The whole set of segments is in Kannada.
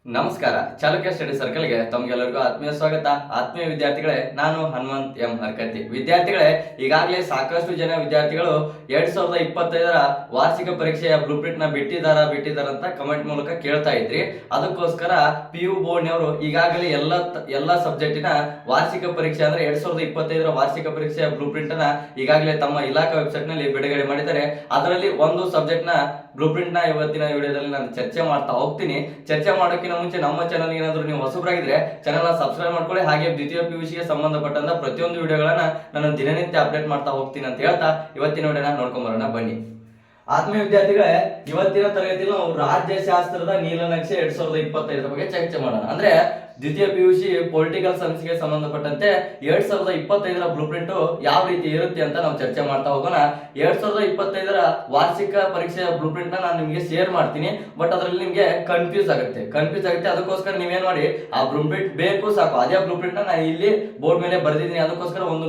ನಮಸ್ಕಾರ. ಚಾಲುಕ್ಯ ಸ್ಟಡಿ ಸರ್ಕಲ್ಗೆ ತಮ್ಗೆಲ್ಲರಿಗೂ ಆತ್ಮೀಯ ಸ್ವಾಗತ. ಆತ್ಮೀಯ ವಿದ್ಯಾರ್ಥಿಗಳೇ, ನಾನು ಹನುಮಂತ್ ಎಂ ಹರ್ಕತ್ತಿ. ವಿದ್ಯಾರ್ಥಿಗಳೇ, ಈಗಾಗಲೇ ಸಾಕಷ್ಟು ಜನ ವಿದ್ಯಾರ್ಥಿಗಳು 2025ರ ವಾರ್ಷಿಕ ಪರೀಕ್ಷೆಯ ಬ್ಲೂ ಪ್ರಿಂಟ್ ನ ಬಿಟ್ಟಿದಾರ ಅಂತ ಕಮೆಂಟ್ ಮೂಲಕ ಕೇಳ್ತಾ ಇದ್ರಿ. ಅದಕ್ಕೋಸ್ಕರ PU ಬೋರ್ಡ್ನವರು ಈಗಾಗಲೇ ಎಲ್ಲ ಸಬ್ಜೆಕ್ಟಿನ ವಾರ್ಷಿಕ ಪರೀಕ್ಷೆ ಅಂದ್ರೆ 2025ರ ವಾರ್ಷಿಕ ಪರೀಕ್ಷೆಯ ಬ್ಲೂ ಪ್ರಿಂಟ್ ಅನ್ನ ಈಗಾಗಲೇ ತಮ್ಮ ಇಲಾಖಾ ವೆಬ್ಸೈಟ್ ನಲ್ಲಿ ಬಿಡುಗಡೆ ಮಾಡಿದ್ದಾರೆ. ಅದರಲ್ಲಿ ಒಂದು ಸಬ್ಜೆಕ್ಟ್ ನ ಬ್ಲೂ ಪ್ರಿಂಟ್ ನ ಇವತ್ತಿನ ವಿಡಿಯೋದಲ್ಲಿ ನಾನು ಚರ್ಚೆ ಮಾಡ್ತಾ ಹೋಗ್ತೀನಿ. ಚರ್ಚೆ ಮಾಡೋಕ್ಕಿಂತ ಮುಂಚೆ ನಮ್ಮ ಚಾನಲ್ ಏನಾದ್ರು ನೀವು ಹೊಸಬರಾಗಿದ್ರೆ ಚಾನಲ್ ನ ಸಬ್ಸ್ಕ್ರೈಬ್ ಮಾಡ್ಕೊಳ್ಳಿ. ಹಾಗೆ ದ್ವಿತೀಯ PUC ಗೆ ಸಂಬಂಧಪಟ್ಟಂತ ಪ್ರತಿಯೊಂದು ವಿಡಿಯೋಗಳನ್ನ ನಾನು ದಿನನಿತ್ಯ ಅಪ್ಡೇಟ್ ಮಾಡ್ತಾ ಹೋಗ್ತೀನಿ ಅಂತ ಹೇಳ್ತಾ ಇವತ್ತಿನ ವಿಡಿಯೋನ ನೋಡ್ಕೊಂಡ್ ಬರೋಣ ಬನ್ನಿ. ಆತ್ಮೀಯ ವಿದ್ಯಾರ್ಥಿಗಳೇ, ಇವತ್ತಿನ ತರಗತಿಯಲ್ಲಿ ನಾವು ರಾಜ್ಯಶಾಸ್ತ್ರದ ನೀಲನಕ್ಷೆ 2025 ಬಗ್ಗೆ ಚರ್ಚೆ ಮಾಡೋಣ. ಅಂದ್ರೆ ದ್ವಿತೀಯ PUC ಪೊಲಿಟಿಕಲ್ ಸೈನ್ಸ್ ಗೆ ಸಂಬಂಧಪಟ್ಟಂತೆ 2025ರ ಬ್ಲೂ ಪ್ರಿಂಟ್ ಯಾವ ರೀತಿ ಇರುತ್ತೆ ಅಂತ ನಾವು ಚರ್ಚೆ ಮಾಡ್ತಾ ಹೋಗೋಣ. 2025ರ ವಾರ್ಷಿಕ ಪರೀಕ್ಷೆಯ ಬ್ಲೂ ಪ್ರಿಂಟ್ ನ ನಾನು ನಿಮಗೆ ಶೇರ್ ಮಾಡ್ತೀನಿ. ಬಟ್ ಅದರಲ್ಲಿ ನಿಮಗೆ ಕನ್ಫ್ಯೂಸ್ ಆಗುತ್ತೆ. ಅದಕ್ಕೋಸ್ಕರ ನೀವೇನ್ ಮಾಡಿ, ಆ ಬ್ಲೂ ಪ್ರಿಂಟ್ ಬೇಕು ಸಾಕು, ಅದೇ ಬ್ಲೂ ಪ್ರಿಂಟ್ ನ ನಾನು ಇಲ್ಲಿ ಬೋರ್ಡ್ ಮೇಲೆ ಬರೆದಿದ್ದೀನಿ. ಅದಕ್ಕೋಸ್ಕರ ಒಂದು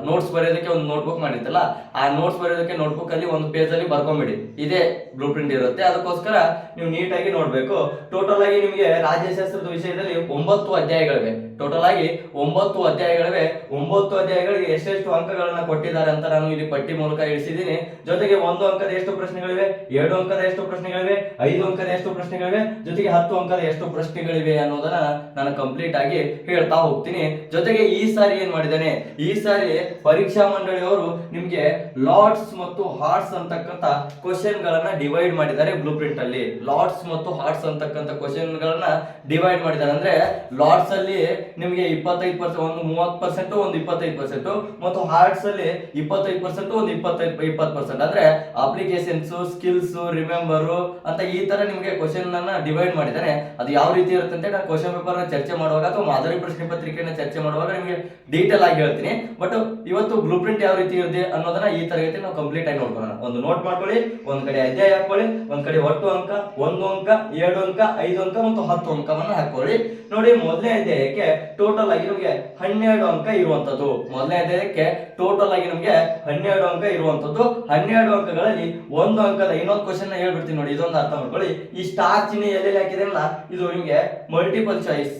ನೋಟ್ಸ್ ಬರೆಯೋದಕ್ಕೆ ಒಂದು ನೋಟ್ಬುಕ್ ಮಾಡಿರ್ತಲ್ಲ, ಆ ನೋಟ್ಸ್ ಬರೆಯೋದಕ್ಕೆ ನೋಟ್ಬುಕ್ ಅಲ್ಲಿ ಒಂದು ಪೇಜ್ ಅಲ್ಲಿ ಬರ್ಕೊಂಬಿಡಿ. ಇದೇ ಬ್ಲೂ ಪ್ರಿಂಟ್ ಇರುತ್ತೆ. ಅದಕ್ಕೋಸ್ಕರ ನೀವು ನೀಟಾಗಿ ನೋಡ್ಬೇಕು. ಟೋಟಲ್ ಆಗಿ ನಿಮಗೆ ರಾಜ್ಯಶಾಸ್ತ್ರದ ವಿಷಯದಲ್ಲಿ 9 ಅಧ್ಯಾಯಗಳಿವೆ. ಟೋಟಲ್ ಆಗಿ 9 ಅಧ್ಯಾಯಗಳಿವೆ. 9 ಅಧ್ಯಾಯಗಳಿಗೆ ಎಷ್ಟೆಷ್ಟು ಅಂಕಗಳನ್ನ ಕೊಟ್ಟಿದ್ದಾರೆ ಅಂತ ನಾನು ಇಲ್ಲಿ ಪಟ್ಟಿ ಮೂಲಕ ಇಳಿಸಿದ್ದೀನಿ. ಜೊತೆಗೆ 1 ಅಂಕದ ಎಷ್ಟು ಪ್ರಶ್ನೆಗಳಿವೆ, 2 ಅಂಕದ ಎಷ್ಟು ಪ್ರಶ್ನೆಗಳಿವೆ, 5 ಅಂಕದ ಎಷ್ಟು ಪ್ರಶ್ನೆಗಳಿವೆ, ಜೊತೆಗೆ 10 ಅಂಕದ ಎಷ್ಟು ಪ್ರಶ್ನೆಗಳಿವೆ ಅನ್ನೋದನ್ನ ನಾನು ಕಂಪ್ಲೀಟ್ ಆಗಿ ಹೇಳ್ತಾ ಹೋಗ್ತೀನಿ. ಜೊತೆಗೆ ಈ ಸಾರಿ ಏನ್ ಮಾಡಿದ್ದಾನೆ, ಈ ಸಾರಿ ಪರೀಕ್ಷಾ ಮಂಡಳಿಯವರು ನಿಮ್ಗೆ ಲಾಟ್ಸ್ ಮತ್ತು ಹಾರ್ಟ್ಸ್ ಅಂತಕ್ಕಂತ ಕ್ವಶನ್ ಗಳನ್ನ ಡಿವೈಡ್ ಮಾಡಿದ್ದಾರೆ ಬ್ಲೂ ಪ್ರಿಂಟ್ ಅಲ್ಲಿ. ಲಾಟ್ಸ್ ಮತ್ತು ಹಾರ್ಟ್ಸ್ ಅಂತಕ್ಕಂತ ಕ್ವಶನ್ ಗಳನ್ನ ಡಿವೈಡ್ ಮಾಡಿದ್ದಾರೆ. ಅಂದ್ರೆ ಲಾಟ್ಸ್ ಅಲ್ಲಿ ನಿಮಗೆ 25%, ಒಂದು 30%, ಒಂದು 25%, ಮತ್ತು ಹಾರ್ಟ್ಸ್ ಅಲ್ಲಿ 25%, ಒಂದು 20%. ಅಂದ್ರೆ ಅಪ್ಲಿಕೇಶನ್ಸ್, ಸ್ಕಿಲ್ಸ್, ರಿಮೆಂಬರ್ ಅಂತ ಈ ತರ ನಿಮಗೆ ಕ್ವಶನ್ ಅನ್ನ ಡಿವೈಡ್ ಮಾಡಿದ್ದಾರೆ. ಅದು ಯಾವ ರೀತಿ ಇರುತ್ತೆ ಅಂತ ನಾನು ಕ್ವಶನ್ ಪೇಪರ್ ನ ಚರ್ಚೆ ಮಾಡುವಾಗ ಅಥವಾ ಮಾದರಿ ಪ್ರಶ್ನೆ ಪತ್ರಿಕೆನ ಚರ್ಚೆ ಮಾಡುವಾಗ ನಿಮಗೆ ಡೀಟೇಲ್ ಆಗಿ ಹೇಳ್ತೀನಿ. ಬಟ್ ಇವತ್ತು ಬ್ಲೂ ಪ್ರಿಂಟ್ ಯಾವ ರೀತಿ ಇರುತ್ತೆ ಅನ್ನೋದನ್ನ ಈ ತರಗತಿ ನಾವು ಕಂಪ್ಲೀಟ್ ಆಗಿ ನೋಡ್ಕೊಳ್ಳೋಣ. ಒಂದು ನೋಟ್ ಮಾಡ್ಕೊಳ್ಳಿ, ಒಂದ್ ಕಡೆ ಅಧ್ಯಾಯ ಹಾಕೊಳ್ಳಿ, ಒಂದ್ ಕಡೆ ಒಟ್ಟು ಅಂಕ, 1 ಅಂಕ, 2 ಅಂಕ, 5 ಅಂಕ ಮತ್ತು 10 ಅಂಕವನ್ನ ಹಾಕೊಳ್ಳಿ. ನೋಡಿ, ಮೊದಲನೇ ಅಧ್ಯಾಯಕ್ಕೆ ಟೋಟಲ್ ಆಗಿ ನಮಗೆ 12 ಅಂಕ ಇರುವಂತದ್ದು. ಮೊದಲನೇ ಅಧ್ಯಾಯಕ್ಕೆ ಟೋಟಲ್ ಆಗಿ ನಮಗೆ 12 ಅಂಕ ಇರುವಂತದ್ದು. 12 ಅಂಕಗಳಲ್ಲಿ 1 ಅಂಕದ ಇನ್ನೊಂದು ಕ್ವಶನ್ ನ ಹೇಳ್ಬಿಡ್ತೀನಿ ನೋಡಿ, ಇದೊಂದು ಅರ್ಥ ಮಾಡ್ಕೊಳ್ಳಿ. ಈ ಸ್ಟಾರ್ ಚಿಹ್ನೆ ಎಲ್ಲೆಲ್ಲಿ ಹಾಕಿದ್ರಲ್ಲ, ಇದು ನಿಮಗೆ ಮಲ್ಟಿಪಲ್ ಚಾಯ್ಸ್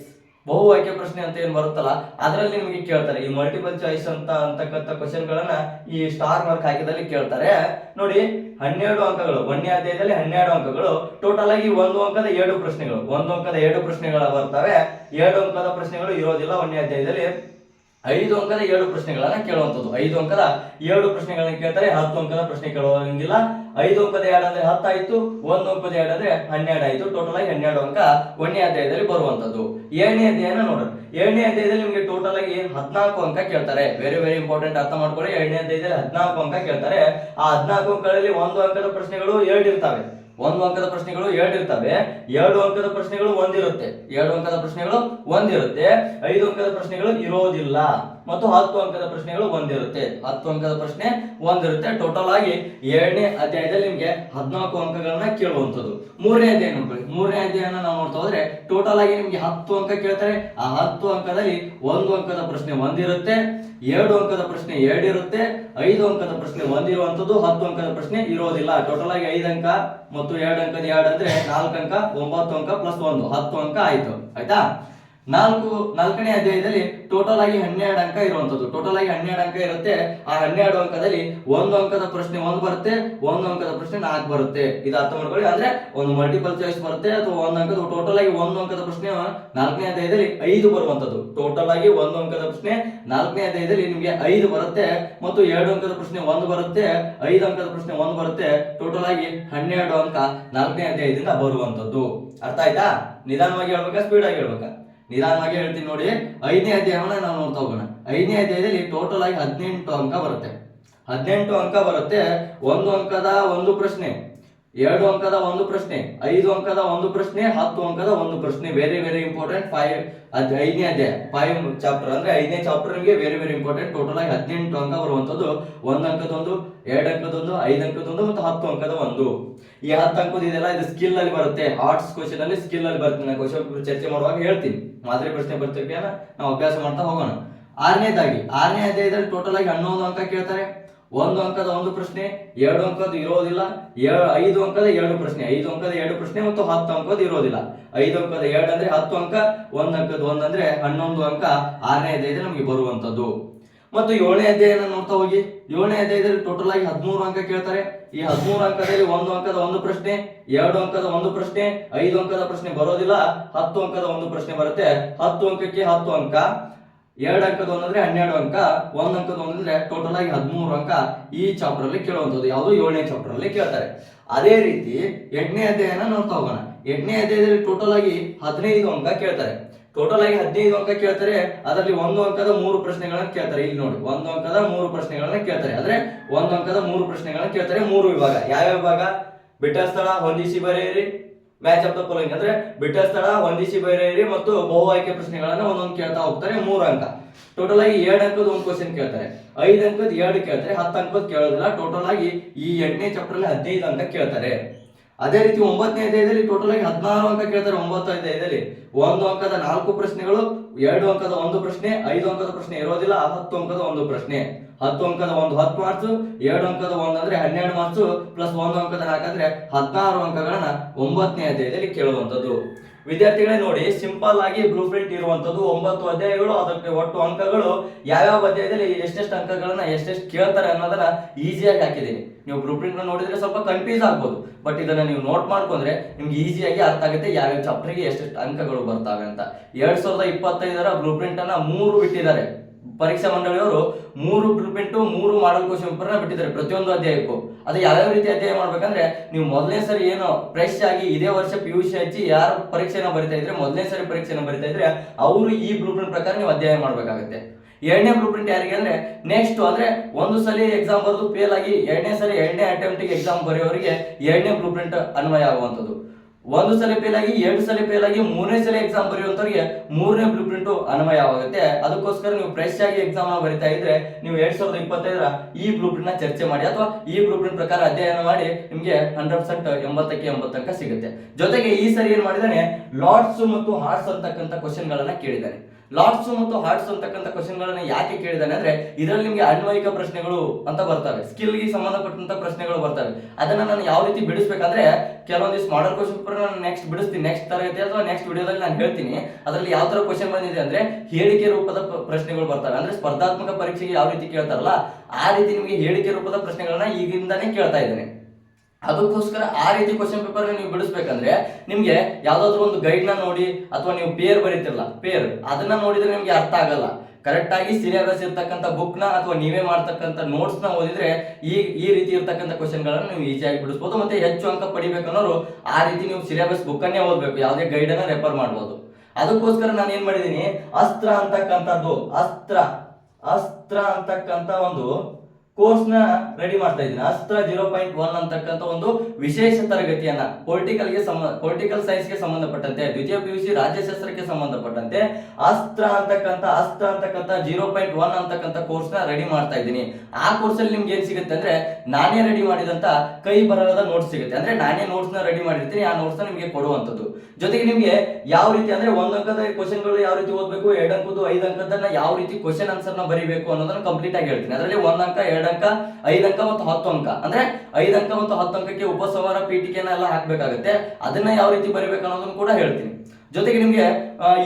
ಬಹು ಆಯ್ಕೆ ಪ್ರಶ್ನೆ ಅಂತ ಏನ್ ಬರುತ್ತಲ್ಲ, ಅದರಲ್ಲಿ ನಿಮಗೆ ಕೇಳ್ತಾರೆ. ಈ ಮಲ್ಟಿಪಲ್ ಚಾಯ್ಸ್ ಅಂತಕ್ಕಂಥ ಕ್ವಶನ್ ಗಳನ್ನ ಈ ಸ್ಟಾರ್ ಮಾರ್ಕ್ ಹಾಕಿದಲ್ಲಿ ಕೇಳ್ತಾರೆ. ನೋಡಿ, 12 ಅಂಕಗಳು, 1ನೇ ಅಧ್ಯಾಯದಲ್ಲಿ 12 ಅಂಕಗಳು. ಟೋಟಲ್ ಆಗಿ 1 ಅಂಕದ 2 ಪ್ರಶ್ನೆಗಳು, 1 ಅಂಕದ 2 ಪ್ರಶ್ನೆಗಳು ಬರ್ತವೆ. 2 ಅಂಕದ ಪ್ರಶ್ನೆಗಳು ಇರೋದಿಲ್ಲ 1ನೇ ಅಧ್ಯಾಯದಲ್ಲಿ. 5 ಅಂಕದ 7 ಪ್ರಶ್ನೆಗಳನ್ನ ಕೇಳುವಂತದ್ದು. 5 ಅಂಕದ 7 ಪ್ರಶ್ನೆಗಳನ್ನ ಕೇಳ್ತಾರೆ. 10 ಅಂಕದ ಪ್ರಶ್ನೆ ಕೇಳುವಂಗಿಲ್ಲ. 5 ಅಂಕದ 2 ಅಂದ್ರೆ 10 ಆಯ್ತು, 1 ಅಂಕದ 2 ಅಂದ್ರೆ 12 ಆಯ್ತು. ಟೋಟಲ್ ಆಗಿ 12 ಅಂಕ 1ನೇ ಅಧ್ಯಾಯದಲ್ಲಿ ಬರುವಂತದ್ದು. 7ನೇ ಅಧ್ಯಾಯನ ನೋಡ್ರಿ. 7ನೇ ಅಧ್ಯಾಯದಲ್ಲಿ ನಿಮಗೆ ಟೋಟಲ್ ಆಗಿ 14 ಅಂಕ ಕೇಳ್ತಾರೆ. ವೆರಿ ವೆರಿ ಇಂಪಾರ್ಟೆಂಟ್, ಅರ್ಥ ಮಾಡ್ಕೊಳ್ಳಿ. 7ನೇ ಅಧ್ಯಾಯದಲ್ಲಿ 14 ಅಂಕ ಕೇಳ್ತಾರೆ. ಆ 14 ಅಂಕಗಳಲ್ಲಿ 1 ಅಂಕದ ಪ್ರಶ್ನೆಗಳು 2 ಇರ್ತವೆ. 1 ಅಂಕದ ಪ್ರಶ್ನೆಗಳು 2 ಇರ್ತವೆ. 2 ಅಂಕದ ಪ್ರಶ್ನೆಗಳು 1 ಇರುತ್ತೆ. 2 ಅಂಕದ ಪ್ರಶ್ನೆಗಳು 1 ಇರುತ್ತೆ. 5 ಅಂಕದ ಪ್ರಶ್ನೆಗಳು ಇರೋದಿಲ್ಲ. ಮತ್ತು 10 ಅಂಕದ ಪ್ರಶ್ನೆಗಳು 1 ಇರುತ್ತೆ. 10 ಅಂಕದ ಪ್ರಶ್ನೆ 1 ಇರುತ್ತೆ. ಟೋಟಲ್ ಆಗಿ 7ನೇ ಅಧ್ಯಾಯದಲ್ಲಿ ನಿಮಗೆ 14 ಅಂಕಗಳನ್ನ ಕೇಳುವಂತದ್ದು. 3ನೇ ಅಧ್ಯಾಯ ನೋಡ್ಕೊಳ್ಳಿ. 3ನೇ ಅಧ್ಯಾಯನ ನಾವು ನೋಡ್ತಾ ಹೋದ್ರೆ ಟೋಟಲ್ ಆಗಿ ನಿಮ್ಗೆ 10 ಅಂಕ ಕೇಳ್ತಾರೆ. ಆ 10 ಅಂಕದಲ್ಲಿ 1 ಅಂಕದ ಪ್ರಶ್ನೆ 1 ಇರುತ್ತೆ, 2 ಅಂಕದ ಪ್ರಶ್ನೆ 2 ಇರುತ್ತೆ, 5 ಅಂಕದ ಪ್ರಶ್ನೆ 1 ಇರುವಂತದ್ದು, 10 ಅಂಕದ ಪ್ರಶ್ನೆ ಇರೋದಿಲ್ಲ. ಟೋಟಲ್ ಆಗಿ 5 ಅಂಕ ಮತ್ತು 2 ಅಂಕದ 2 ಅಂದ್ರೆ 4 ಅಂಕ, 9 ಅಂಕ ಪ್ಲಸ್ 1 10 ಅಂಕ ಆಯ್ತು. ಆಯ್ತಾ? 4ನೇ ಅಧ್ಯಾಯದಲ್ಲಿ ಟೋಟಲ್ ಆಗಿ 12 ಅಂಕ ಇರುವಂತದ್ದು. ಟೋಟಲ್ ಆಗಿ 12 ಅಂಕ ಇರುತ್ತೆ. ಆ 12 ಅಂಕದಲ್ಲಿ 1 ಅಂಕದ ಪ್ರಶ್ನೆ 1 ಬರುತ್ತೆ, 1 ಅಂಕದ ಪ್ರಶ್ನೆ 4 ಬರುತ್ತೆ. ಇದು ಅರ್ಥ ಮಾಡ್ಕೊಳ್ಳಿ. ಅಂದ್ರೆ ಒಂದು ಮಲ್ಟಿಪಲ್ ಚಾಯ್ಸ್ ಬರುತ್ತೆ ಅಥವಾ 1 ಅಂಕದ. ಟೋಟಲ್ ಆಗಿ 1 ಅಂಕದ ಪ್ರಶ್ನೆ 4ನೇ ಅಧ್ಯಾಯದಲ್ಲಿ 5 ಬರುವಂತದ್ದು. ಟೋಟಲ್ ಆಗಿ 1 ಅಂಕದ ಪ್ರಶ್ನೆ 4ನೇ ಅಧ್ಯಾಯದಲ್ಲಿ ನಿಮಗೆ 5 ಬರುತ್ತೆ. ಮತ್ತು 2 ಅಂಕದ ಪ್ರಶ್ನೆ 1 ಬರುತ್ತೆ, 5 ಅಂಕದ ಪ್ರಶ್ನೆ 1 ಬರುತ್ತೆ. ಟೋಟಲ್ ಆಗಿ 12 ಅಂಕ 4ನೇ ಅಧ್ಯಾಯದಿಂದ ಬರುವಂತದ್ದು. ಅರ್ಥ ಆಯ್ತಾ? ನಿಧಾನವಾಗಿ ಹೇಳ್ಬೇಕಾ, ಸ್ಪೀಡ್ ಆಗಿ ಹೇಳ್ಬೇಕಾ? ನಿಧಾನವಾಗಿ ಹೇಳ್ತೀನಿ ನೋಡಿ. 5ನೇ ಅಧ್ಯಾಯವನ್ನ ನಾವು ನೋಡ್ತಾ ಹೋಗೋಣ. 5ನೇ ಅಧ್ಯಾಯದಲ್ಲಿ ಟೋಟಲ್ ಆಗಿ 18 ಅಂಕ ಬರುತ್ತೆ. 18 ಅಂಕ ಬರುತ್ತೆ. 1 ಅಂಕದ 1 ಪ್ರಶ್ನೆ, 2 ಅಂಕದ 1 ಪ್ರಶ್ನೆ, 5 ಅಂಕದ 1 ಪ್ರಶ್ನೆ, 10 ಅಂಕದ 1 ಪ್ರಶ್ನೆ. Very very important. 5ನೇ ಅಧ್ಯಾಯ 5 ಚಾಪ್ಟರ್ ಅಂದ್ರೆ 5ನೇ ಚಾಪ್ಟರ್ ನಿಮಗೆ ವೆರಿ ವೆರಿ ಇಂಪಾರ್ಟೆಂಟ್. ಟೋಟಲ್ ಆಗಿ 18 ಅಂಕ ಬರುವಂತದ್ದು. 1 ಅಂಕದೊಂದು, 2 ಅಂಕದೊಂದು, 5 ಅಂಕದೊಂದು ಮತ್ತು 10 ಅಂಕದ 1. ಈ 10 ಅಂಕದ ಇದೆಲ್ಲ ಇದು ಸ್ಕಿಲ್ ಅಲ್ಲಿ ಬರುತ್ತೆ. ಆರ್ಟ್ಸ್ ಕ್ವಶನ್ ಅಲ್ಲಿ ಸ್ಕಿಲ್ ಅಲ್ಲಿ ಬರುತ್ತೆ. ನಾನು ಕ್ವಶನ್ ಚರ್ಚೆ ಮಾಡುವಾಗ ಹೇಳ್ತೀನಿ. ಮಾದರಿ ಪ್ರಶ್ನೆ ಪತ್ರಿಕೆಯನ್ನ ನಾವು ಅಭ್ಯಾಸ ಮಾಡ್ತಾ ಹೋಗೋಣ. 6ನೇ ಅಧ್ಯಾಯದಲ್ಲಿ ಟೋಟಲ್ ಆಗಿ 11 ಅಂಕ ಕೇಳ್ತಾರೆ. ಒಂದು ಅಂಕದ ಒಂದು ಪ್ರಶ್ನೆ, 2 ಅಂಕದ ಇರೋದಿಲ್ಲ, 5 ಅಂಕದ 2 ಪ್ರಶ್ನೆ, 5 ಅಂಕದ 2 ಪ್ರಶ್ನೆ ಮತ್ತು 10 ಅಂಕದ ಇರೋದಿಲ್ಲ. 5 ಅಂಕದ 2 ಅಂದ್ರೆ 10 ಅಂಕ, 1 ಅಂಕದ 1 ಅಂದ್ರೆ 11 ಅಂಕ 6ನೇ ಅಧ್ಯಾಯದಲ್ಲಿ ನಮಗೆ ಬರುವಂತದ್ದು. ಮತ್ತು 7ನೇ ಅಧ್ಯಾಯನ ನೋಡ್ತಾ ಹೋಗಿ. 7ನೇ ಅಧ್ಯಾಯದಲ್ಲಿ ಟೋಟಲ್ ಆಗಿ 13 ಅಂಕ ಕೇಳ್ತಾರೆ. ಈ 13 ಅಂಕದಲ್ಲಿ 1 ಅಂಕದ 1 ಪ್ರಶ್ನೆ, 2 ಅಂಕದ 1 ಪ್ರಶ್ನೆ, 5 ಅಂಕದ ಪ್ರಶ್ನೆ ಬರೋದಿಲ್ಲ, 10 ಅಂಕದ 1 ಪ್ರಶ್ನೆ ಬರುತ್ತೆ. 10 ಅಂಕಕ್ಕೆ 10 ಅಂಕ, 2 ಅಂಕದ 1 ಅಂದ್ರೆ 12 ಅಂಕ, 1 ಅಂಕದ 1 ಅಂದ್ರೆ ಟೋಟಲ್ ಆಗಿ 13 ಅಂಕ ಈ ಚಾಪ್ಟರ್ ಅಲ್ಲಿ ಕೇಳುವಂತದ್ದು. ಯಾವುದು 7ನೇ ಚಾಪ್ಟರ್ ಅಲ್ಲಿ ಕೇಳ್ತಾರೆ. ಅದೇ ರೀತಿ 8ನೇ ಅಧ್ಯಾಯನ ನೋಡ್ತಾ ಹೋಗೋಣ. 8ನೇ ಅಧ್ಯಾಯದಲ್ಲಿ ಟೋಟಲ್ ಆಗಿ 15 ಅಂಕ ಕೇಳ್ತಾರೆ. ಟೋಟಲ್ ಆಗಿ 15 ಅಂಕ ಕೇಳ್ತಾರೆ. ಅದರಲ್ಲಿ 1 ಅಂಕದ 3 ಪ್ರಶ್ನೆಗಳನ್ನ ಕೇಳ್ತಾರೆ. ಇಲ್ಲಿ ನೋಡಿ, 1 ಅಂಕದ 3 ಪ್ರಶ್ನೆಗಳನ್ನ ಕೇಳ್ತಾರೆ. ಅಂದ್ರೆ 1 ಅಂಕದ 3 ಪ್ರಶ್ನೆಗಳನ್ನ ಕೇಳ್ತಾರೆ. 3 ವಿಭಾಗ. ಯಾವ ವಿಭಾಗ? ಬಿಟ್ಟ ಸ್ಥಳ, ಹೊಂದಿಸಿ ಬರೆಯಿರಿ, ಮ್ಯಾಚ್ ಆಫ್ ದ ಫಾಲೋಯಿಂಗ್ ಅಂದ್ರೆ ಬಿಟ್ಟ ಸ್ಥಳ, ಹೊಂದಿಸಿ ಬರೆಯಿರಿ ಮತ್ತು ಬಹು ಆಯ್ಕೆ ಪ್ರಶ್ನೆಗಳನ್ನ ಒಂದೊಂದು ಕೇಳ್ತಾ ಹೋಗ್ತಾರೆ. 3 ಅಂಕ. ಟೋಟಲ್ ಆಗಿ 7 ಅಂಕದ 1 ಕ್ವಶನ್ ಕೇಳ್ತಾರೆ, 5 ಅಂಕದ 2 ಕೇಳ್ತಾರೆ, 10 ಅಂಕದ ಕೇಳೋದಿಲ್ಲ. ಟೋಟಲ್ ಆಗಿ ಈ 8ನೇ ಚಾಪ್ಟರ್ ಅಲ್ಲಿ 15 ಅಂಕ ಕೇಳ್ತಾರೆ. ಅದೇ ರೀತಿ 9ನೇ ಅಧ್ಯಾಯದಲ್ಲಿ ಟೋಟಲ್ ಆಗಿ 16 ಅಂಕ ಕೇಳ್ತಾರೆ. 9ನೇ ಅಧ್ಯಾಯದಲ್ಲಿ 1 ಅಂಕದ 4 ಪ್ರಶ್ನೆಗಳು, 2 ಅಂಕದ 1 ಪ್ರಶ್ನೆ, 5 ಅಂಕದ ಪ್ರಶ್ನೆ ಇರೋದಿಲ್ಲ, 10 ಅಂಕದ 1 ಪ್ರಶ್ನೆ. 10 ಅಂಕದ 1 10 ಮಾರ್ಕ್ಸ್, 2 ಅಂಕದ 1 ಅಂದ್ರೆ 12 ಮಾರ್ಕ್ಸ್ ಪ್ಲಸ್ 1 ಅಂಕದ 4 ಅಂದ್ರೆ 16 ಅಂಕಗಳನ್ನ 9ನೇ ಅಧ್ಯಾಯದಲ್ಲಿ ಕೇಳುವಂತದ್ದು. ವಿದ್ಯಾರ್ಥಿಗಳೇ ನೋಡಿ, ಸಿಂಪಲ್ ಆಗಿ ಬ್ಲೂ ಪ್ರಿಂಟ್ ಇರುವಂತದ್ದು 9 ಅಧ್ಯಾಯಗಳು, ಅದಕ್ಕೆ ಒಟ್ಟು ಅಂಕಗಳು ಯಾವ್ಯಾವ ಅಧ್ಯಾಯದಲ್ಲಿ ಎಷ್ಟೆಷ್ಟು ಅಂಕಗಳನ್ನ ಎಷ್ಟೆಷ್ಟು ಕೇಳ್ತಾರೆ ಅನ್ನೋದನ್ನ ಈಸಿಯಾಗಿ ಹಾಕಿದ್ದೀನಿ. ನೀವು ಬ್ಲೂ ಪ್ರಿಂಟ್ ನೋಡಿದ್ರೆ ಸ್ವಲ್ಪ ಕನ್ಫ್ಯೂಸ್ ಆಗ್ಬೋದು, ಬಟ್ ಇದನ್ನ ನೀವು ನೋಟ್ ಮಾಡ್ಕೊಂಡ್ರೆ ನಿಮ್ಗೆ ಈಸಿಯಾಗಿ ಅರ್ಥ ಆಗುತ್ತೆ ಯಾವ್ಯಾವ ಚಾಪ್ಟರ್ಗೆ ಎಷ್ಟೆಷ್ಟು ಅಂಕಗಳು ಬರ್ತಾವೆ ಅಂತ. 2025ರ ಬ್ಲೂ ಪ್ರಿಂಟ್ ಅನ್ನ 3 ಬಿಟ್ಟಿದ್ದಾರೆ. ಪರೀಕ್ಷಾ ಮಂಡಳಿಯವರು 3 blue print, 3 model question paper ನ ಬಿಟ್ಟಿದ್ದಾರೆ ಪ್ರತಿಯೊಂದು ಅಧ್ಯಾಯಕ್ಕೂ. ಅದು ಯಾವ್ಯಾವ ರೀತಿ ಅಧ್ಯಾಯ ಮಾಡ್ಬೇಕಂದ್ರೆ, ನೀವು ಮೊದಲನೇ ಸರಿ ಏನು ಫ್ರೆಶ್ ಆಗಿ ಇದೇ ವರ್ಷ PUC ಹಚ್ಚಿ ಯಾರು ಪರೀಕ್ಷೆನ ಬರಿತಾ ಇದ್ರೆ, ಮೊದಲನೇ ಸರಿ ಪರೀಕ್ಷೆನ ಬರಿತಾ ಇದ್ರೆ ಅವರು ಈ ಬ್ಲೂ ಪ್ರಿಂಟ್ ಪ್ರಕಾರ ನೀವು ಅಧ್ಯಾಯ ಮಾಡ್ಬೇಕಾಗುತ್ತೆ. 2ನೇ ಬ್ಲೂ ಪ್ರಿಂಟ್ ಯಾರಿಗೆ ಅಂದ್ರೆ, ನೆಕ್ಸ್ಟ್ ಅಂದ್ರೆ ಒಂದು ಸಲ ಎಕ್ಸಾಮ್ ಬರೆದು ಫೇಲ್ ಆಗಿ 2ನೇ ಸರಿ 2ನೇ ಅಟೆಂಪ್ಟ್ ಗೆ ಎಕ್ಸಾಮ್ ಬರೆಯೋರಿಗೆ 2ನೇ ಬ್ಲೂ ಪ್ರಿಂಟ್ ಅನ್ವಯ ಆಗುವಂತದ್ದು. 1 ಸಲ ಫೇಲ್ ಆಗಿ 2 ಸಲ ಫೇಲ್ ಆಗಿ 3ನೇ ಸಲ ಎಕ್ಸಾಮ್ ಬರೆಯುವಂತವ್ರಿಗೆ 3ನೇ ಬ್ಲೂ ಪ್ರಿಂಟ್ ಅನ್ವಯ ಆಗುತ್ತೆ. ಅದಕ್ಕೋಸ್ಕರ ನೀವು ಫ್ರೆಶ್ ಆಗಿ ಎಕ್ಸಾಮ್ ಬರಿತಾ ಇದ್ರೆ ನೀವು 2025ರ ಈ ಬ್ಲೂ ಪ್ರಿಂಟ್ ನ ಚರ್ಚೆ ಮಾಡಿ ಅಥವಾ ಈ ಬ್ಲೂ ಪ್ರಿಂಟ್ ಪ್ರಕಾರ ಅಧ್ಯಯನ ಮಾಡಿ ನಿಮ್ಗೆ 100% 80ಕ್ಕೆ 80 ಅಂಕ ಸಿಗುತ್ತೆ. ಜೊತೆಗೆ ಈ ಸರಿ ಏನ್ ಮಾಡಿದಾನೆ, ಲಾಟ್ಸ್ ಮತ್ತು ಹಾರ್ಟ್ಸ್ ಅಂತಕ್ಕಂಥ ಕ್ವಶನ್ ಗಳನ್ನ ಕೇಳಿದ್ದಾನೆ. ಲಾಟ್ಸ್ ಮತ್ತು ಹಾರ್ಟ್ಸ್ ಅಂತಕ್ಕಂಥ ಕ್ವಶನ್ ಗಳನ್ನ ಯಾಕೆ ಕೇಳಿದಾನೆ ಅಂದ್ರೆ, ಇದರಲ್ಲಿ ನಿಮ್ಗೆ ಅನ್ವಯಿಕ ಪ್ರಶ್ನೆಗಳು ಅಂತ ಬರ್ತವೆ, ಸ್ಕಿಲ್ ಗೆ ಸಂಬಂಧಪಟ್ಟಂತ ಪ್ರಶ್ನೆಗಳು ಬರ್ತವೆ. ಅದನ್ನ ನಾನು ಯಾವ ರೀತಿ ಬಿಡಿಸ್ಬೇಕಂದ್ರೆ, ಕೆಲವೊಂದಿಷ್ಟು ಮಾಡಲ್ ಕ್ವಶನ್ ಪೇಪರ್ ನಾನು ನೆಕ್ಸ್ಟ್ ಬಿಡಿಸ್ತೀನಿ, ನೆಕ್ಸ್ಟ್ ತರಗತಿ ಅಥವಾ ನೆಕ್ಸ್ಟ್ ವಿಡಿಯೋದಲ್ಲಿ ನಾನು ಹೇಳ್ತೀನಿ. ಅದರಲ್ಲಿ ಯಾವ ತರ ಕ್ವಶನ್ ಬಂದಿದೆ ಅಂದ್ರೆ, ಹೇಳಿಕೆ ರೂಪದ ಪ್ರಶ್ನೆಗಳು ಬರ್ತವೆ. ಅಂದ್ರೆ ಸ್ಪರ್ಧಾತ್ಮಕ ಪರೀಕ್ಷೆಗೆ ಯಾವ ರೀತಿ ಕೇಳ್ತಾರಲ್ಲ ಆ ರೀತಿ ನಿಮಗೆ ಹೇಳಿಕೆ ರೂಪದ ಪ್ರಶ್ನೆಗಳನ್ನ ಈಗಿಂದಾನೇ ಕೇಳ್ತಾ ಇದ್ದೇನೆ. ಅದಕ್ಕೋಸ್ಕರ ಆ ರೀತಿ ಕ್ವಶನ್ ಪೇಪರ್ ನೀವು ಬಿಡಿಸ್ಬೇಕಂದ್ರೆ ನಿಮ್ಗೆ ಯಾವ್ದಾದ್ರು ಒಂದು ಗೈಡ್ ನ ನೋಡಿ ಅಥವಾ ನೀವು ಪೇರ್ ಬರೀತಿರಲ್ಲ, ಪೇರ್ ಅದನ್ನ ನೋಡಿದ್ರೆ ನಿಮ್ಗೆ ಅರ್ಥ ಆಗಲ್ಲ. ಕರೆಕ್ಟ್ ಆಗಿ ಸಿಲೆಬಸ್ ಇರ್ತಕ್ಕಂಥ ಬುಕ್ ನ ಅಥವಾ ನೀವೇ ಮಾಡ್ತಕ್ಕಂಥ ನೋಟ್ಸ್ ನ ಓದಿದ್ರೆ ಈ ರೀತಿ ಇರ್ತಕ್ಕಂಥ ಕ್ವಶನ್ ಗಳನ್ನ ನೀವು ಈಸಿಯಾಗಿ ಬಿಡಿಸಬಹುದು. ಮತ್ತೆ ಹೆಚ್ಚು ಅಂಕ ಪಡಿಬೇಕನ್ನೋರು ಆ ರೀತಿ ನೀವು ಸಿಲೆಬಸ್ ಬುಕ್ ಅನ್ನೇ ಓದ್ಬೇಕು, ಯಾವುದೇ ಗೈಡ್ ಅನ್ನ ರೆಫರ್ ಮಾಡಬಹುದು. ಅದಕ್ಕೋಸ್ಕರ ನಾನು ಏನ್ ಮಾಡಿದೀನಿ, ಅಸ್ತ್ರ ಅಂತಕ್ಕಂಥದ್ದು, ಅಸ್ತ್ರ ಅಂತಕ್ಕಂಥ ಒಂದು ಕೋರ್ಸ್ ನ ರೆಡಿ ಮಾಡ್ತಾ ಇದ್ದೀನಿ. ಅಸ್ತ್ರ 0.1 ಅಂತಕ್ಕಂಥ ಒಂದು ವಿಶೇಷ ತರಗತಿಯನ್ನ ಪೊಲಿಟಿಕಲ್ ಸೈನ್ಸ್ ಗೆ ಸಂಬಂಧಪಟ್ಟಂತೆ, ದ್ವಿತೀಯ PUC ರಾಜ್ಯಶಾಸ್ತ್ರಕ್ಕೆ ಸಂಬಂಧಪಟ್ಟಂತೆ ಅಸ್ತ್ರ ಅಂತಕ್ಕಂಥ 0.1 ಅಂತಕ್ಕಂಥ ಕೋರ್ಸ್ ನ ರೆಡಿ ಮಾಡ್ತಾ ಇದ್ದೀನಿ. ಆ ಕೋರ್ಸ್ ಅಲ್ಲಿ ನಿಮ್ಗೆ ಏನ್ ಸಿಗುತ್ತೆ ಅಂದ್ರೆ, ನಾನೇ ರೆಡಿ ಮಾಡಿದಂತ ಕೈ ಬರಹದ ನೋಟ್ಸ್ ಸಿಗುತ್ತೆ. ಅಂದ್ರೆ ನಾನೇ ನೋಟ್ಸ್ ನ ರೆಡಿ ಮಾಡಿರ್ತೀನಿ, ಆ ನೋಟ್ಸ್ ನ ನಿಮ್ಗೆ ಕೊಡುವಂತದ್ದು. ಜೊತೆಗೆ ನಿಮ್ಗೆ ಯಾವ ರೀತಿ ಅಂದ್ರೆ 1 ಅಂಕದ ಕ್ವಶನ್ ಗಳು ಯಾವ ರೀತಿ ಓದಬೇಕು, 2 ಅಂಕದ್ದು 5 ಅಂಕದನ್ನ ಯಾವ ರೀತಿ ಕ್ವಶನ್ ಆನ್ಸರ್ ನ ಬರೀಬೇಕು ಅನ್ನೋದನ್ನ ಕಂಪ್ಲೀಟ್ ಆಗಿ ಹೇಳ್ತೀನಿ. ಅದರಲ್ಲಿ 1 ಅಂಕ, 2 ಅಂಕ, 5 ಅಂಕ ಮತ್ತು 10 ಅಂಕ. ಅಂದ್ರೆ 5 ಅಂಕ ಮತ್ತು 10 ಅಂಕಕ್ಕೆ ಉಪಸಂಹಾರ ಪೀಠಿಕೆನ ಎಲ್ಲ ಹಾಕ್ಬೇಕಾಗುತ್ತೆ. ಅದನ್ನ ಯಾವ ರೀತಿ ಬರೀಬೇಕು ಅನ್ನೋದನ್ನ ಕೂಡ ಹೇಳ್ತೀನಿ. ಜೊತೆಗೆ ನಿಮ್ಗೆ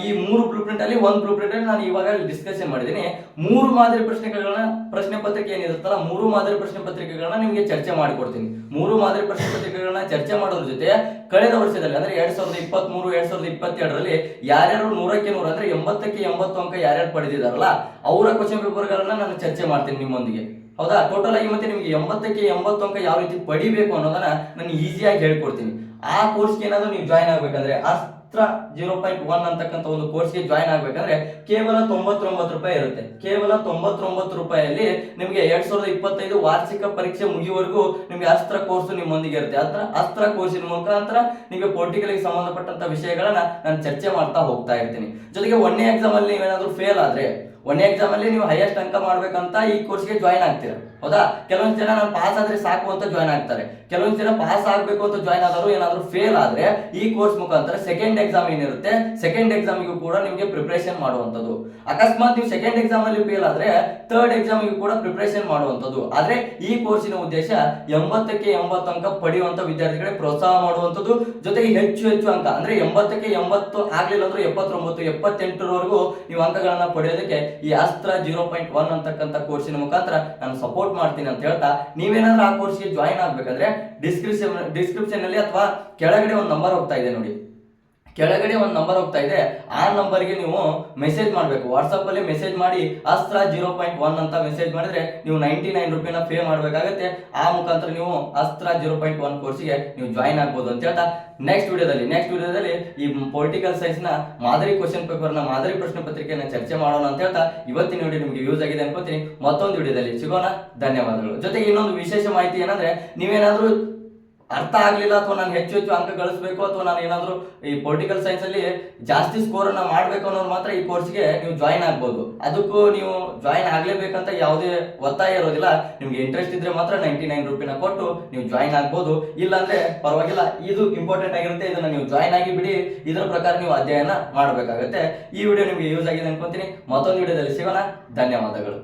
ಈ 3 ಬ್ಲೂ ಪ್ರಿಂಟ್ ಅಲ್ಲಿ 1 ಬ್ಲೂ ಪ್ರಿಂಟ್ ಅಲ್ಲಿ ನಾನು ಇವಾಗ ಡಿಸ್ಕಷನ್ ಮಾಡಿದ್ದೀನಿ. 3 ಮಾದರಿ ಪ್ರಶ್ನೆ ಪತ್ರಿಕೆ ಏನಿರುತ್ತಲ್ಲ, 3 ಮಾದರಿ ಪ್ರಶ್ನೆ ಪತ್ರಿಕೆಗಳನ್ನ ನಿಮ್ಗೆ ಚರ್ಚೆ ಮಾಡಿಕೊಡ್ತೀನಿ. 3 ಮಾದರಿ ಪ್ರಶ್ನೆ ಪತ್ರಿಕೆಗಳನ್ನ ಚರ್ಚೆ ಮಾಡೋದ್ರ ಜೊತೆ ಕಳೆದ ವರ್ಷದಲ್ಲಿ ಅಂದ್ರೆ 2023 2022ರಲ್ಲಿ ಯಾರ್ಯಾರು 100ಕ್ಕೆ 100 ಅಂದ್ರೆ 80ಕ್ಕೆ 80 ಅಂಕ ಯಾರ್ಯಾರು ಪಡೆದಿದಾರಲ್ಲ ಅವರ ಕ್ವಶನ್ ಪೇಪರ್ ಗಳನ್ನ ನಾನು ಚರ್ಚೆ ಮಾಡ್ತೀನಿ ನಿಮ್ಮೊಂದಿಗೆ. ಹೌದಾ, ಟೋಟಲ್ ಆಗಿ ಮತ್ತೆ ನಿಮ್ಗೆ 80ಕ್ಕೆ 80 ಅಂಕ ಯಾವ ರೀತಿ ಪಡಿಬೇಕು ಅನ್ನೋದನ್ನ ನಾನು ಈಸಿಯಾಗಿ ಹೇಳ್ಕೊಡ್ತೀನಿ. ಆ ಕೋರ್ಸ್ಗೆ ಏನಾದ್ರು ನೀವು ಜಾಯ್ನ್ ಆಗ್ಬೇಕಂದ್ರೆ, ಅಸ್ತ್ರ 0.1 ಅಂತಕ್ಕಂಥ ಒಂದು ಕೋರ್ಸ್ಗೆ ಜಾಯ್ನ್ ಆಗ್ಬೇಕಂದ್ರೆ ಕೇವಲ 99 ರೂಪಾಯಿ ಇರುತ್ತೆ. ಕೇವಲ 99 ರೂಪಾಯಿಯಲ್ಲಿ ನಿಮ್ಗೆ 2025 ವಾರ್ಷಿಕ ಪರೀಕ್ಷೆ ಮುಗಿಯುವವರೆಗೂ ನಿಮ್ಗೆ ಅಸ್ತ್ರ ಕೋರ್ಸ್ ನಿಮ್ಮೊಂದಿಗೆ ಇರುತ್ತೆ. ಅಸ್ತ್ರ ಕೋರ್ಸಿನ ಮುಖಾಂತರ ನಿಮಗೆ ಪೊಲಿಟಿಕಲ್ ಗೆ ಸಂಬಂಧಪಟ್ಟಂತ ವಿಷಯಗಳನ್ನ ನಾನು ಚರ್ಚೆ ಮಾಡ್ತಾ ಹೋಗ್ತಾ ಇರ್ತೀನಿ. ಜೊತೆಗೆ 1ನೇ ಎಕ್ಸಾಮ್ ಅಲ್ಲಿ ನೀವೇನಾದ್ರೂ ಫೇಲ್ ಆದ್ರೆ ಒಂದೇ ಎಕ್ಸಾಮ್ ಅಲ್ಲಿ ನೀವು ಹೈಯೆಸ್ಟ್ ಅಂಕ ಮಾಡ್ಬೇಕಂತ ಈ ಕೋರ್ಸ್ಗೆ ಜಾಯ್ನ್ ಆಗ್ತೀರಾ. ಹೌದಾ? ಕೆಲವೊಂದು ಜನ ನಾನು ಪಾಸ್ ಆದ್ರೆ ಸಾಕು ಅಂತ ಜಾಯ್ನ್ ಆಗ್ತಾರೆ. ಕೆಲವೊಂದು ಜನ ಪಾಸ್ ಆಗ್ಬೇಕು ಅಂತ ಜಾಯ್ನ್ ಆದರೂ ಏನಾದ್ರು ಫೇಲ್ ಆದ್ರೆ ಈ ಕೋರ್ಸ್ ಮುಖಾಂತರ ಸೆಕೆಂಡ್ ಎಕ್ಸಾಮ್ ಏನಿರುತ್ತೆ, ಸೆಕೆಂಡ್ ಎಕ್ಸಾಮಿಗೂ ಕೂಡ ನಿಮಗೆ ಪ್ರಿಪರೇಷನ್ ಮಾಡುವಂತದ್ದು. ಅಕಸ್ಮಾತ್ ನೀವು ಸೆಕೆಂಡ್ ಎಕ್ಸಾಮ್ ಅಲ್ಲಿ ಫೇಲ್ ಆದ್ರೆ ಥರ್ಡ್ ಎಕ್ಸಾಮಿಗೂ ಕೂಡ ಪ್ರಿಪರೇಷನ್ ಮಾಡುವಂತದ್ದು. ಆದ್ರೆ ಈ ಕೋರ್ಸಿನ ಉದ್ದೇಶ 80ಕ್ಕೆ 80 ಅಂಕ ಪಡೆಯುವಂತ ವಿದ್ಯಾರ್ಥಿಗಳಿಗೆ ಪ್ರೋತ್ಸಾಹ ಮಾಡುವಂತದ್ದು, ಜೊತೆಗೆ ಹೆಚ್ಚು ಹೆಚ್ಚು ಅಂಕ ಅಂದ್ರೆ 80ಕ್ಕೆ 80 ಆಗ್ಲಿಲ್ಲ ಅಂದ್ರೆ 79, 78ರವರೆಗೂ ನೀವು ಅಂಕಗಳನ್ನ ಪಡೆಯೋದಕ್ಕೆ ಈ ಅಸ್ತ್ರ 0.1 ಅಂತಕ್ಕಂಥ ಕೋರ್ಸಿನ ಮುಖಾಂತರ ನಾನು ಸಪೋರ್ಟ್ ಮಾಡ್ತೀನಿ ಅಂತ ಹೇಳ್ತಾ, ನೀವೇನಾದ್ರೂ ಆ ಕೋರ್ಸ್ಗೆ ಜಾಯಿನ್ ಆಗ್ಬೇಕಂದ್ರೆ ಡಿಸ್ಕ್ರಿಪ್ಷನ್ ಅಲ್ಲಿ ಅಥವಾ ಕೆಳಗಡೆ ಒಂದು ನಂಬರ್ ಹೋಗ್ತಾ ಇದೆ ನೋಡಿ, ಕೆಳಗಡೆ ಒಂದು ನಂಬರ್ ಹೋಗ್ತಾ ಇದೆ, ಆ ನಂಬರ್ಗೆ ನೀವು ಮೆಸೇಜ್ ಮಾಡಬೇಕು. ವಾಟ್ಸಪ್ ಅಲ್ಲಿ ಮೆಸೇಜ್ ಮಾಡಿ ಅಸ್ತ್ರ 0.1 ಅಂತ ಮೆಸೇಜ್ ಮಾಡಿದ್ರೆ ನೀವು 99 ರೂಪಾಯಿನ ಪೇ ಮಾಡಬೇಕಾಗುತ್ತೆ. ಆ ಮುಖಾಂತರ ನೀವು ಅಸ್ತ್ರ 0.1 ಕೋರ್ಸ್ಗೆ ನೀವು ಜಾಯಿನ್ ಆಗ್ಬೋದು ಅಂತ ಹೇಳ್ತಾ, ನೆಕ್ಸ್ಟ್ ವಿಡಿಯೋದಲ್ಲಿ ಈ ಪೊಲಿಟಿಕಲ್ ಸೈನ್ಸ್ ನ ಮಾದರಿ ಕ್ವಶನ್ ಪೇಪರ್ ನ ಮಾದರಿ ಪ್ರಶ್ನೆ ಪತ್ರಿಕೆಯನ್ನು ಚರ್ಚೆ ಮಾಡೋಣ ಅಂತ ಹೇಳ್ತಾ, ಇವತ್ತಿನ ವಿಡಿಯೋ ನಿಮಗೆ ಯೂಸ್ ಆಗಿದೆ ಅನ್ಕೋತೀನಿ. ಮತ್ತೊಂದು ವಿಡಿಯೋದಲ್ಲಿ ಸಿಗೋಣ. ಧನ್ಯವಾದಗಳು. ಜೊತೆಗೆ ಇನ್ನೊಂದು ವಿಶೇಷ ಮಾಹಿತಿ ಏನಂದ್ರೆ, ನೀವೇನಾದ್ರೂ ಅರ್ಥ ಆಗ್ಲಿಲ್ಲ ಅಥವಾ ನಾನು ಹೆಚ್ಚು ಹೆಚ್ಚು ಅಂಕ ಗಳಿಸಬೇಕು ಅಥವಾ ನಾನು ಏನಾದ್ರು ಈ ಪೊಲಿಟಿಕಲ್ ಸೈನ್ಸ್ ಅಲ್ಲಿ ಜಾಸ್ತಿ ಸ್ಕೋರ್ ಅನ್ನ ಮಾಡ್ಬೇಕು ಅನ್ನೋರು ಮಾತ್ರ ಈ ಕೋರ್ಸ್ಗೆ ನೀವು ಜಾಯಿನ್ ಆಗ್ಬೋದು. ಅದಕ್ಕೂ ನೀವು ಜಾಯಿನ್ ಆಗ್ಲೇಬೇಕಂತ ಯಾವುದೇ ಒತ್ತಾಯ ಇರೋದಿಲ್ಲ. ನಿಮ್ಗೆ ಇಂಟ್ರೆಸ್ಟ್ ಇದ್ರೆ ಮಾತ್ರ 99 ರೂಪಾಯಿನ ಕೊಟ್ಟು ನೀವು ಜಾಯಿನ್ ಆಗ್ಬೋದು, ಇಲ್ಲಾಂದ್ರೆ ಪರವಾಗಿಲ್ಲ. ಇದು ಇಂಪಾರ್ಟೆಂಟ್ ಆಗಿರುತ್ತೆ, ಇದನ್ನ ನೀವು ಜಾಯಿನ್ ಆಗಿ ಬಿಡಿ. ಇದರ ಪ್ರಕಾರ ನೀವು ಅಧ್ಯಯನ ಮಾಡಬೇಕಾಗುತ್ತೆ. ಈ ವಿಡಿಯೋ ನಿಮ್ಗೆ ಯೂಸ್ ಆಗಿದೆ ಅನ್ಕೊಂತೀನಿ. ಮತ್ತೊಂದು ವಿಡಿಯೋದಲ್ಲಿ ಸಿಗೋಣ. ಧನ್ಯವಾದಗಳು.